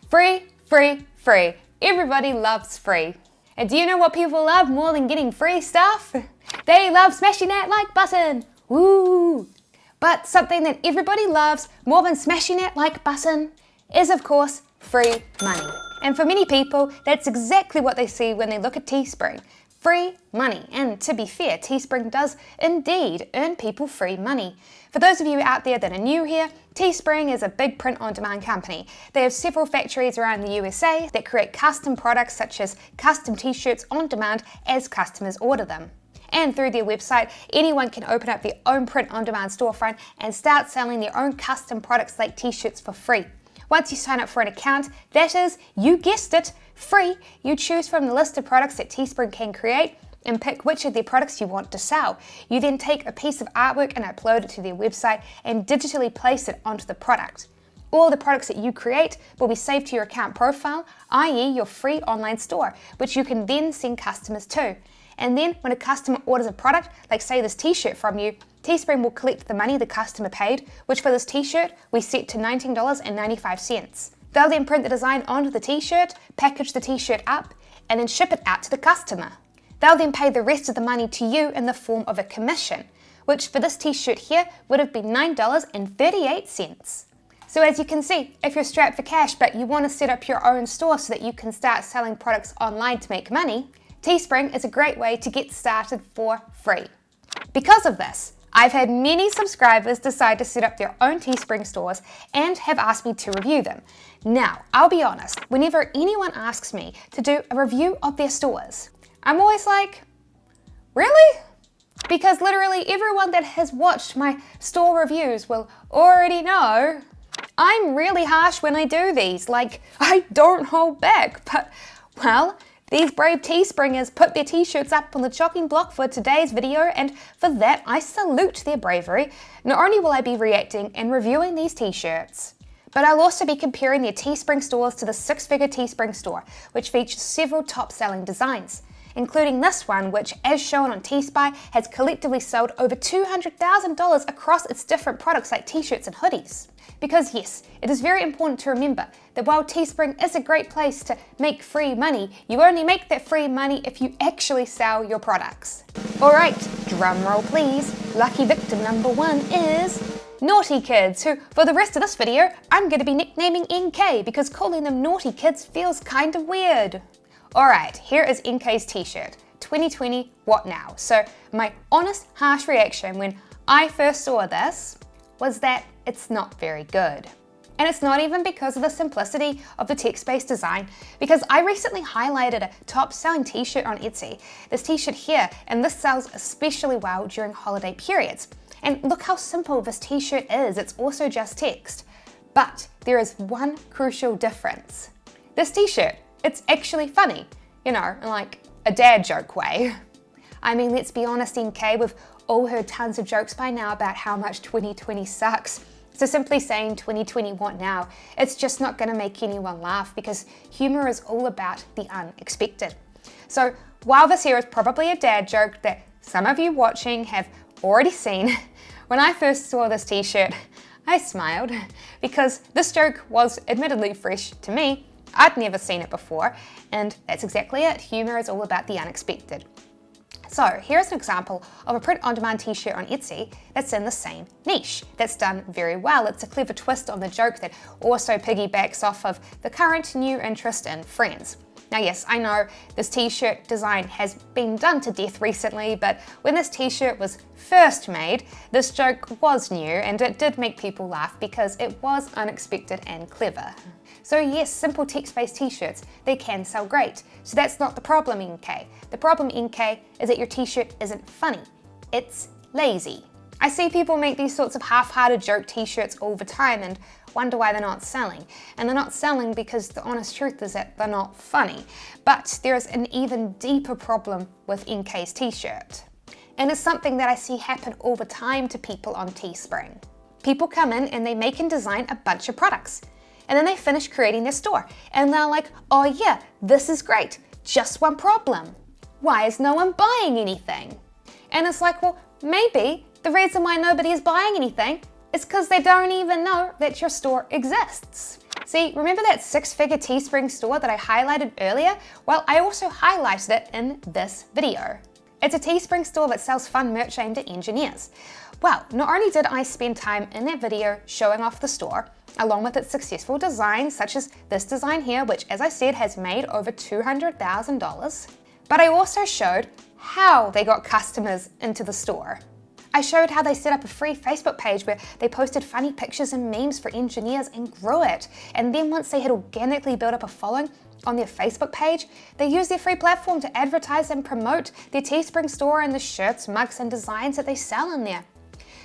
Free, free, free. Everybody loves free. And do you know what people love more than getting free stuff? They love smashing that like button. Woo! But something that everybody loves more than smashing that like button is, of course, free money. And for many people, that's exactly what they see when they look at Teespring. Free money. And to be fair, Teespring does indeed earn people free money. For those of you out there that are new here, Teespring is a big print-on-demand company. They have several factories around the USA that create custom products such as custom t-shirts on demand as customers order them. And through their website, anyone can open up their own print-on-demand storefront and start selling their own custom products like t-shirts for free. Once you sign up for an account, that is, you guessed it, free, you choose from the list of products that Teespring can create and pick which of their products you want to sell. You then take a piece of artwork and upload it to their website and digitally place it onto the product. All the products that you create will be saved to your account profile, i.e. your free online store, which you can then send customers to. And then when a customer orders a product, like say this t-shirt from you, Teespring will collect the money the customer paid, which for this t-shirt we set to $19.95. They'll then print the design onto the t-shirt, package the t-shirt up, and then ship it out to the customer. They'll then pay the rest of the money to you in the form of a commission, which for this t-shirt here would have been $9.38. So as you can see, if you're strapped for cash but you want to set up your own store so that you can start selling products online to make money, Teespring is a great way to get started for free. Because of this, I've had many subscribers decide to set up their own Teespring stores and have asked me to review them. Now, I'll be honest, whenever anyone asks me to do a review of their stores, I'm always like, really? Because literally everyone that has watched my store reviews will already know I'm really harsh when I do these. Like, I don't hold back, but, well, these brave Teespringers put their t-shirts up on the chopping block for today's video, and for that I salute their bravery. Not only will I be reacting and reviewing these t-shirts, but I'll also be comparing their Teespring stores to the six-figure Teespring store, which features several top-selling designs, including this one, which, as shown on Teespy, has collectively sold over $200,000 across its different products like t-shirts and hoodies. Because yes, it is very important to remember that while Teespring is a great place to make free money, you only make that free money if you actually sell your products. Alright, drum roll please. Lucky victim number 1 is Naughty Kids, who for the rest of this video, I'm going to be nicknaming NK because calling them Naughty Kids feels kind of weird. Alright, here is NK's t-shirt. 2020, what now? So my honest, harsh reaction when I first saw this was that it's not very good. And it's not even because of the simplicity of the text-based design, because I recently highlighted a top-selling t-shirt on Etsy, this t-shirt here, and this sells especially well during holiday periods. And look how simple this t-shirt is, it's also just text. But there is one crucial difference. This t-shirt, it's actually funny, you know, in like a dad joke way. I mean, let's be honest, NK, we've all heard tons of jokes by now about how much 2020 sucks. So simply saying 2020 what now, it's just not going to make anyone laugh because humor is all about the unexpected. So while this here is probably a dad joke that some of you watching have already seen, when I first saw this t-shirt, I smiled because this joke was admittedly fresh to me. I'd never seen it before, and that's exactly it. Humor is all about the unexpected. So here's an example of a print-on-demand t-shirt on Etsy that's in the same niche, that's done very well. It's a clever twist on the joke that also piggybacks off of the current new interest in Friends. Now yes, I know this t-shirt design has been done to death recently, but when this t-shirt was first made, this joke was new and it did make people laugh because it was unexpected and clever. So yes, simple text-based t-shirts, they can sell great. So that's not the problem, NK. The problem, NK, is that your t-shirt isn't funny. It's lazy. I see people make these sorts of half-hearted joke t-shirts all the time and wonder why they're not selling. And they're not selling because the honest truth is that they're not funny. But there is an even deeper problem with NK's t-shirt. And it's something that I see happen all the time to people on Teespring. People come in and they make and design a bunch of products. And then they finish creating their store. And they're like, oh yeah, this is great. Just one problem. Why is no one buying anything? And it's like, well, maybe the reason why nobody is buying anything is because they don't even know that your store exists. See, remember that six-figure Teespring store that I highlighted earlier? Well, I also highlighted it in this video. It's a Teespring store that sells fun merch aimed at engineers. Well, not only did I spend time in that video showing off the store, along with its successful designs, such as this design here, which, as I said, has made over $200,000, but I also showed how they got customers into the store. I showed how they set up a free Facebook page where they posted funny pictures and memes for engineers and grew it. And then once they had organically built up a following on their Facebook page, they used their free platform to advertise and promote their Teespring store and the shirts, mugs, and designs that they sell in there.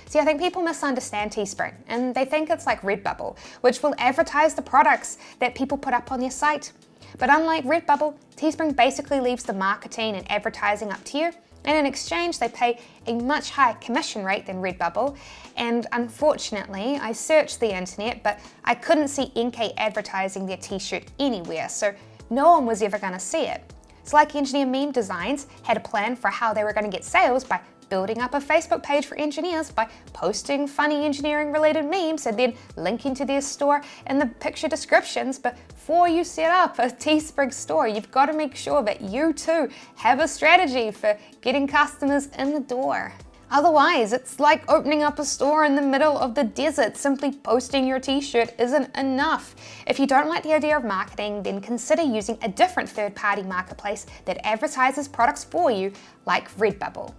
See, I think people misunderstand Teespring, and they think it's like Redbubble, which will advertise the products that people put up on their site. But unlike Redbubble, Teespring basically leaves the marketing and advertising up to you, and in exchange they pay a much higher commission rate than Redbubble. And unfortunately, I searched the internet, but I couldn't see NK advertising their t-shirt anywhere, so no one was ever going to see it. So like Engineer Meme Designs had a plan for how they were going to get sales by building up a Facebook page for engineers by posting funny engineering related memes and then linking to their store in the picture descriptions. But before you set up a Teespring store, you've got to make sure that you too have a strategy for getting customers in the door. Otherwise, it's like opening up a store in the middle of the desert. Simply posting your t-shirt isn't enough. If you don't like the idea of marketing, then consider using a different third-party marketplace that advertises products for you, like Redbubble.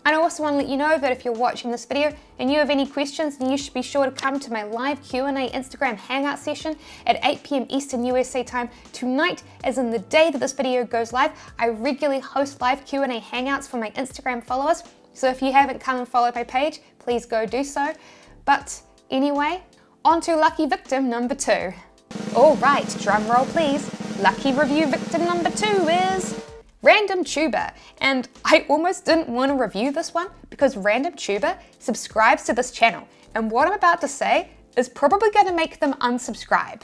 And I also want to let you know that if you're watching this video and you have any questions, then you should be sure to come to my live Q&A Instagram Hangout session at 8 p.m. Eastern USA time tonight, as in the day that this video goes live. I regularly host live Q&A Hangouts for my Instagram followers, so if you haven't come and followed my page, please go do so. But anyway, on to lucky victim number 2. All right, drum roll please. Lucky review victim number 2 is Random Tuber, and I almost didn't want to review this one because Random Tuber subscribes to this channel, and what I'm about to say is probably going to make them unsubscribe.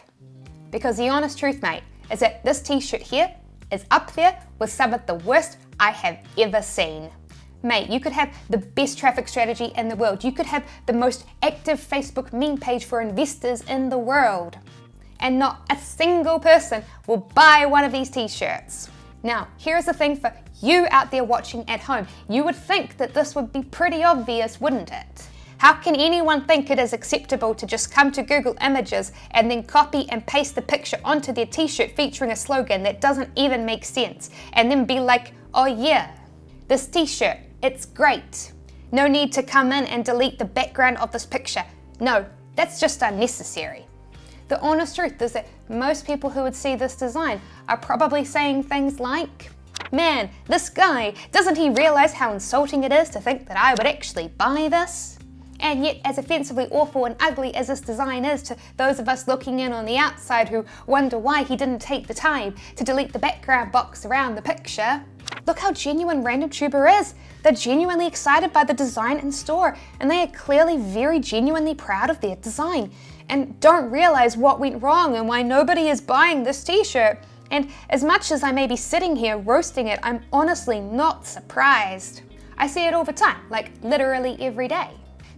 Because the honest truth, mate, is that this t-shirt here is up there with some of the worst I have ever seen. Mate, you could have the best traffic strategy in the world, you could have the most active Facebook meme page for investors in the world, and not a single person will buy one of these t-shirts. Now, here's the thing for you out there watching at home. You would think that this would be pretty obvious, wouldn't it? How can anyone think it is acceptable to just come to Google Images and then copy and paste the picture onto their t-shirt featuring a slogan that doesn't even make sense, and then be like, oh yeah, this t-shirt, it's great. No need to come in and delete the background of this picture. No, that's just unnecessary. The honest truth is that most people who would see this design are probably saying things like, man, this guy, doesn't he realize how insulting it is to think that I would actually buy this? And yet, as offensively awful and ugly as this design is to those of us looking in on the outside who wonder why he didn't take the time to delete the background box around the picture, look how genuine Random Tuber is. They're genuinely excited by the design and store, and they are clearly very genuinely proud of their design, and don't realize what went wrong and why nobody is buying this t-shirt. And as much as I may be sitting here roasting it, I'm honestly not surprised. I see it all the time, like literally every day.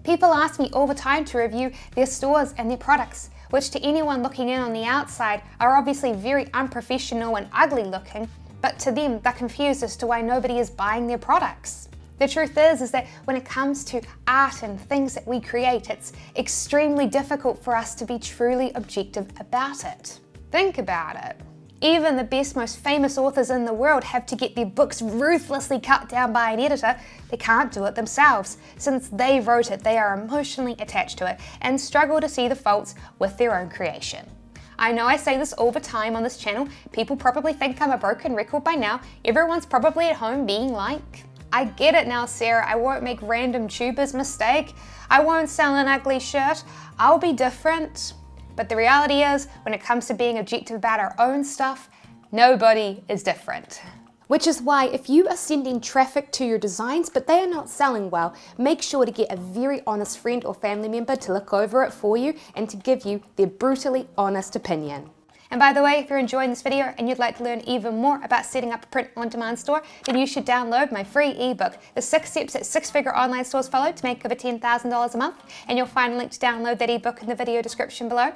People ask me all the time to review their stores and their products, which to anyone looking in on the outside are obviously very unprofessional and ugly looking, but to them they're confused as to why nobody is buying their products. The truth is that when it comes to art and things that we create, it's extremely difficult for us to be truly objective about it. Think about it. Even the best, most famous authors in the world have to get their books ruthlessly cut down by an editor. They can't do it themselves. Since they wrote it, they are emotionally attached to it and struggle to see the faults with their own creation. I know I say this all the time on this channel. People probably think I'm a broken record by now. Everyone's probably at home being like, I get it now, Sarah, I won't make Random Tuber's mistake. I won't sell an ugly shirt. I'll be different. But the reality is, when it comes to being objective about our own stuff, nobody is different. Which is why if you are sending traffic to your designs but they are not selling well, make sure to get a very honest friend or family member to look over it for you and to give you their brutally honest opinion. And by the way, if you're enjoying this video and you'd like to learn even more about setting up a print-on-demand store, then you should download my free ebook, The 6 Steps that Six-Figure Online Stores Follow to Make Over $10,000 a Month, and you'll find a link to download that ebook in the video description below.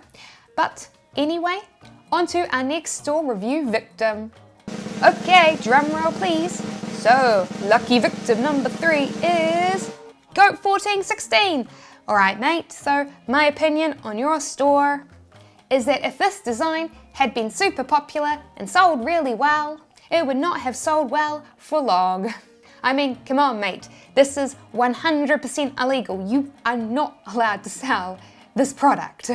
But Anyway, on to our next store review victim. Okay, drum roll please. So, lucky victim number 3 is Goat1416. Alright mate, so my opinion on your store is that if this design had been super popular and sold really well, it would not have sold well for long. I mean, come on mate, this is 100% illegal. You are not allowed to sell this product.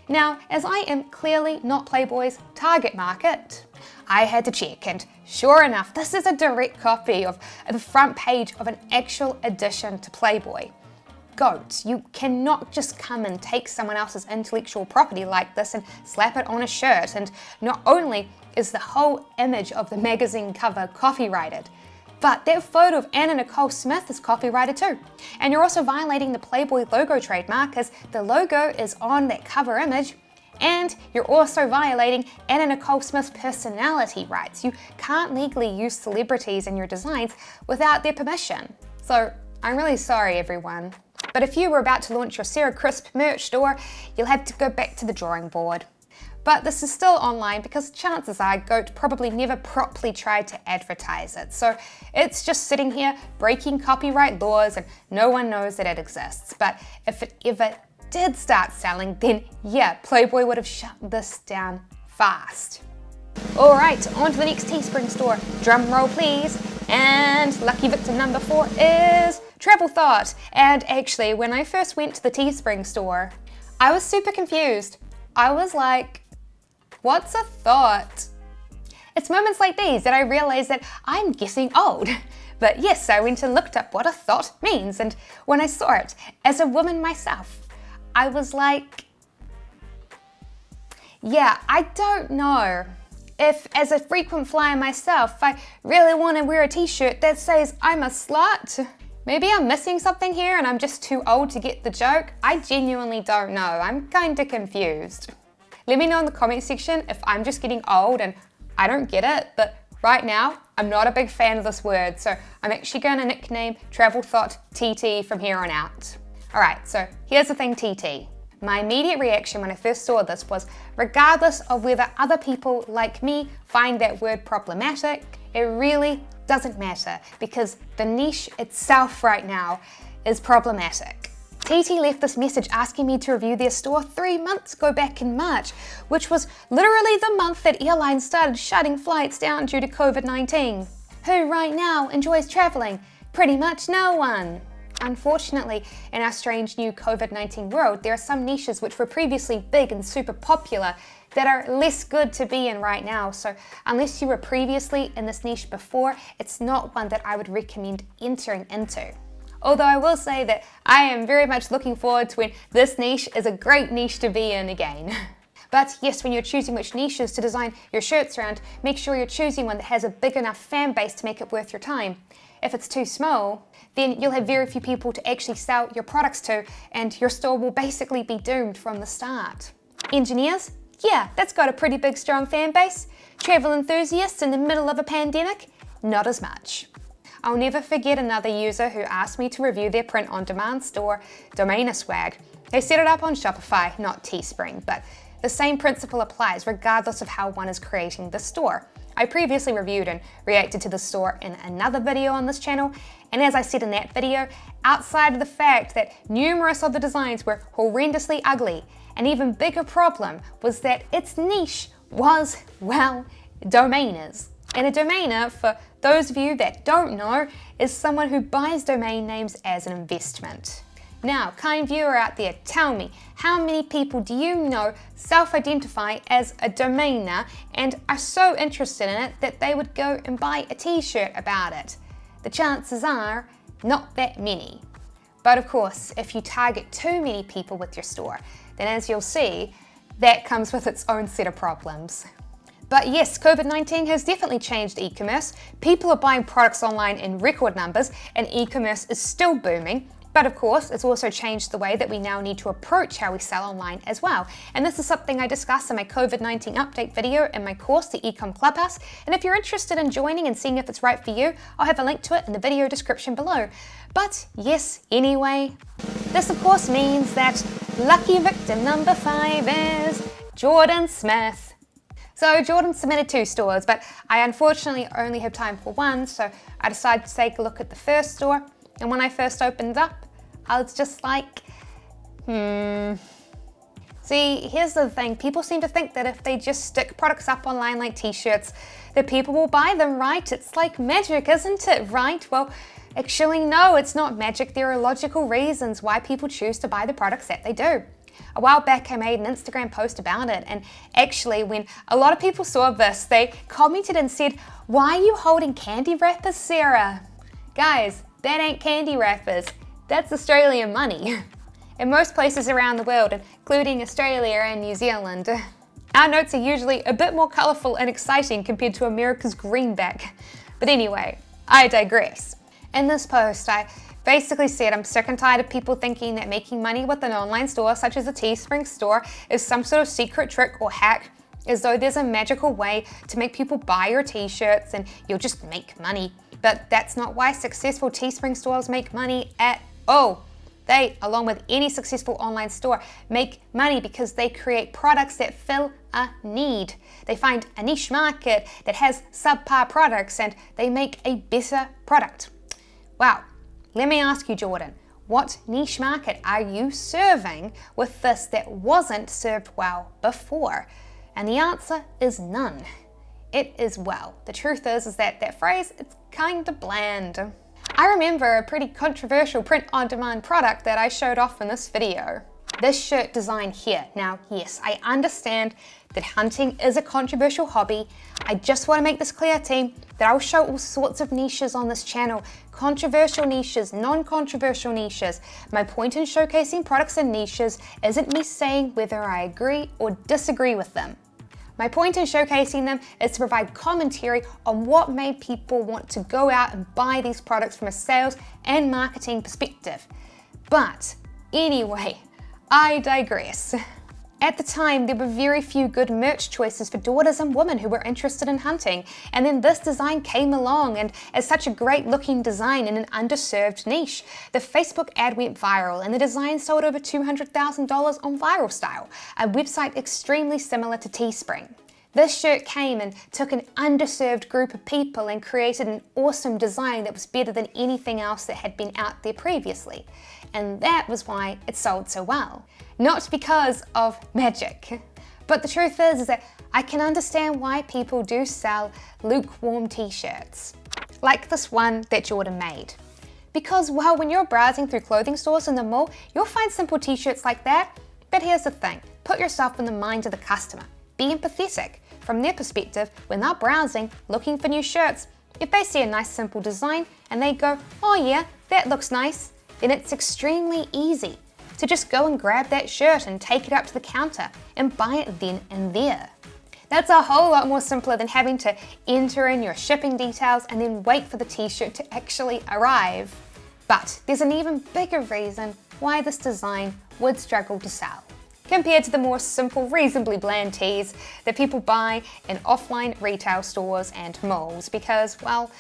Now, as I am clearly not Playboy's target market, I had to check, and sure enough, this is a direct copy of the front page of an actual edition to Playboy. Goat, you cannot just come and take someone else's intellectual property like this and slap it on a shirt, and not only is the whole image of the magazine cover copyrighted, but that photo of Anna Nicole Smith is copyrighted too. And you're also violating the Playboy logo trademark, as the logo is on that cover image, and you're also violating Anna Nicole Smith's personality rights. You can't legally use celebrities in your designs without their permission. So I'm really sorry everyone. But if you were about to launch your Sarah Crisp merch store, you'll have to go back to the drawing board. But this is still online because chances are Goat probably never properly tried to advertise it. So it's just sitting here breaking copyright laws and no one knows that it exists. But if it ever did start selling, then yeah, Playboy would have shut this down fast. Alright, on to the next Teespring store. Drum roll please. And lucky victim number 4 is Travel Thought. And actually, when I first went to the Teespring store, I was super confused. I was like, what's a thought? It's moments like these that I realize that I'm getting old. But yes, I went and looked up what a thought means, and when I saw it, as a woman myself, I was like, yeah, I don't know if, as a frequent flyer myself, I really want to wear a t-shirt that says I'm a slut. Maybe I'm missing something here and I'm just too old to get the joke. I genuinely don't know. I'm kinda confused. Let me know in the comment section if I'm just getting old and I don't get it, but right now, I'm not a big fan of this word, so I'm actually gonna nickname Travel Thought TT from here on out. Alright, so here's the thing, TT. My immediate reaction when I first saw this was, regardless of whether other people like me find that word problematic, it really doesn't matter because the niche itself right now is problematic. TT left this message asking me to review their store 3 months ago back in March, which was literally the month that airlines started shutting flights down due to COVID-19. Who right now enjoys traveling? Pretty much no one. Unfortunately, in our strange new COVID-19 world, there are some niches which were previously big and super popular that are less good to be in right now. So unless you were previously in this niche before, it's not one that I would recommend entering into. Although I will say that I am very much looking forward to when this niche is a great niche to be in again. But yes, when you're choosing which niches to design your shirts around, make sure you're choosing one that has a big enough fan base to make it worth your time. If it's too small, then you'll have very few people to actually sell your products to, and your store will basically be doomed from the start. Engineers? Yeah, that's got a pretty big strong fan base. Travel enthusiasts in the middle of a pandemic? Not as much. I'll never forget another user who asked me to review their print-on-demand store, Domainer Swag. They set it up on Shopify, not Teespring, but the same principle applies regardless of how one is creating the store. I previously reviewed and reacted to the store in another video on this channel, and as I said in that video, outside of the fact that numerous of the designs were horrendously ugly, an even bigger problem was that its niche was, well, domainers. And a domainer, for those of you that don't know, is someone who buys domain names as an investment. Now, kind viewer out there, tell me, how many people do you know self-identify as a domainer and are so interested in it that they would go and buy a t-shirt about it? The chances are not that many. But of course, if you target too many people with your store, then as you'll see, that comes with its own set of problems. But yes, COVID-19 has definitely changed e-commerce. People are buying products online in record numbers and e-commerce is still booming. But of course, it's also changed the way that we now need to approach how we sell online as well. And this is something I discussed in my COVID-19 update video in my course, the Ecom Clubhouse. And if you're interested in joining and seeing if it's right for you, I'll have a link to it in the video description below. But yes, anyway, this of course means that lucky victim number 5 is Jordan Smith. So Jordan submitted 2 stores, but I unfortunately only have time for one, so I decided to take a look at the first store. And when I first opened up, I was just like, See, here's the thing. People seem to think that if they just stick products up online like t-shirts, that people will buy them, right? It's like magic, isn't it, right? Well, actually, no, it's not magic. There are logical reasons why people choose to buy the products that they do. A while back, I made an Instagram post about it, and actually, when a lot of people saw this, they commented and said, "Why are you holding candy wrappers, Sarah?" Guys, that ain't candy wrappers. That's Australian money. In most places around the world, including Australia and New Zealand, our notes are usually a bit more colourful and exciting compared to America's greenback. But anyway, I digress. In this post, I basically said I'm sick and tired of people thinking that making money with an online store such as a Teespring store is some sort of secret trick or hack, as though there's a magical way to make people buy your t-shirts and you'll just make money. But that's not why successful Teespring stores make money at all. They, along with any successful online store, make money because they create products that fill a need. They find a niche market that has subpar products and they make a better product. Wow, let me ask you, Jordan, what niche market are you serving with this that wasn't served well before? And the answer is none. It is well. The truth is that phrase, it's kind of bland. I remember a pretty controversial print-on-demand product that I showed off in this video. This shirt design here. Now, yes, I understand that hunting is a controversial hobby. I just want to make this clear, team, that I'll show all sorts of niches on this channel. Controversial niches, non-controversial niches. My point in showcasing products and niches isn't me saying whether I agree or disagree with them. My point in showcasing them is to provide commentary on what made people want to go out and buy these products from a sales and marketing perspective. But anyway, I digress. At the time, there were very few good merch choices for daughters and women who were interested in hunting, and then this design came along, and as such a great looking design in an underserved niche, the Facebook ad went viral and the design sold over $200,000 on Viral Style, a website extremely similar to Teespring. This shirt came and took an underserved group of people and created an awesome design that was better than anything else that had been out there previously. And that was why it sold so well. Not because of magic. But the truth is that I can understand why people do sell lukewarm t-shirts. Like this one that Jordan made. Because, well, when you're browsing through clothing stores in the mall, you'll find simple t-shirts like that. But here's the thing, put yourself in the mind of the customer. Be empathetic. From their perspective, when they're browsing, looking for new shirts, if they see a nice simple design and they go, "Oh yeah, that looks nice," then it's extremely easy to just go and grab that shirt and take it up to the counter and buy it then and there. That's a whole lot more simpler than having to enter in your shipping details and then wait for the t-shirt to actually arrive. But there's an even bigger reason why this design would struggle to sell, compared to the more simple, reasonably bland tees that people buy in offline retail stores and malls because, well,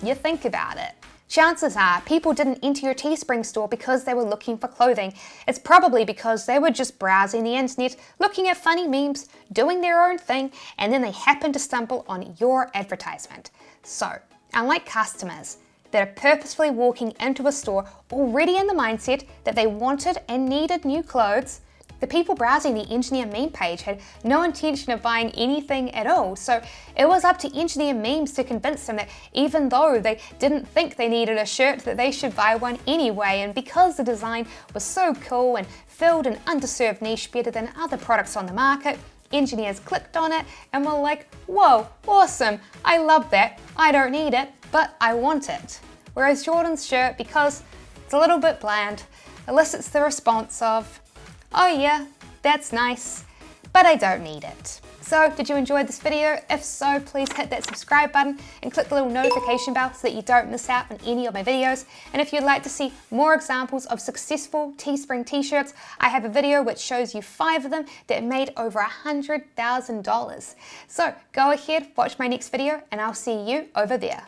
you think about it. Chances are people didn't enter your Teespring store because they were looking for clothing. It's probably because they were just browsing the internet, looking at funny memes, doing their own thing, and then they happened to stumble on your advertisement. So, unlike customers that are purposefully walking into a store already in the mindset that they wanted and needed new clothes, the people browsing the Engineer meme page had no intention of buying anything at all, so it was up to Engineer memes to convince them that even though they didn't think they needed a shirt, that they should buy one anyway, and because the design was so cool and filled an underserved niche better than other products on the market, engineers clicked on it and were like, "Whoa, awesome, I love that, I don't need it, but I want it." Whereas Jordan's shirt, because it's a little bit bland, elicits the response of, "Oh yeah, that's nice, but I don't need it." So, did you enjoy this video? If so, please hit that subscribe button and click the little notification bell so that you don't miss out on any of my videos. And if you'd like to see more examples of successful Teespring t-shirts, I have a video which shows you 5 of them that made over $100,000. So, go ahead, watch my next video, and I'll see you over there.